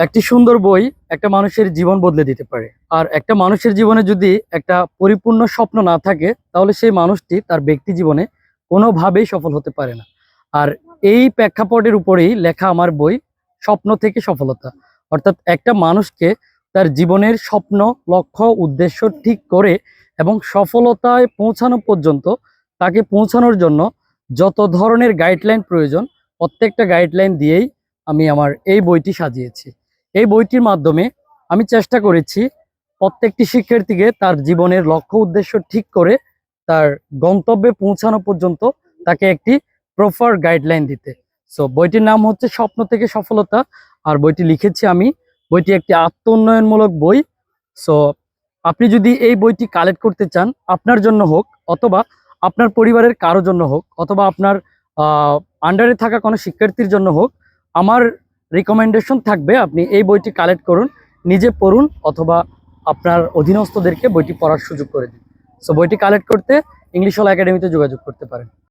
একটি সুন্দর বই একটা মানুষের জীবন বদলে দিতে পারে। আর একটা মানুষের জীবনে যদি একটা পরিপূর্ণ স্বপ্ন না থাকে, তাহলে সেই মানুষটি তার ব্যক্তি জীবনে কোনোভাবেই সফল হতে পারে না। আর এই প্রেক্ষাপটের উপরেই লেখা আমার বই স্বপ্ন থেকে সফলতা। অর্থাৎ একটা মানুষকে তার জীবনের স্বপ্ন, লক্ষ্য, উদ্দেশ্য ঠিক করে এবং সফলতায় পৌঁছানো পর্যন্ত তাকে পৌঁছানোর জন্য যত ধরনের গাইডলাইন প্রয়োজন, প্রত্যেকটা গাইডলাইন দিয়েই আমি আমার এই বইটি সাজিয়েছি। এই বইটির মাধ্যমে আমি চেষ্টা করেছি প্রত্যেকটি শিক্ষার্থীকে তার জীবনের লক্ষ্য উদ্দেশ্য ঠিক করে তার গন্তব্যে পৌঁছানো পর্যন্ত তাকে একটি প্রপার গাইডলাইন দিতে। সো বইটির নাম হচ্ছে স্বপ্ন থেকে সফলতা, আর বইটি লিখেছি আমি। বইটি একটি আত্ম উন্নয়নমূলক বই। সো আপনি যদি এই বইটি কালেক্ট করতে চান, আপনার জন্য হোক অথবা আপনার পরিবারের কারো জন্য হোক অথবা আপনার আন্ডারে থাকা কোনো শিক্ষার্থীর জন্য হোক, আমার রিকমেন্ডেশন থাকবে আপনি এই বইটি কালেক্ট করুন, নিজে পড়ুন অথবা আপনার অধীনস্থদেরকে বইটি পড়ার সুযোগ করে দিন। সো বইটি কালেক্ট করতে ইংলিশ হল একাডেমিতে যোগাযোগ করতে পারেন।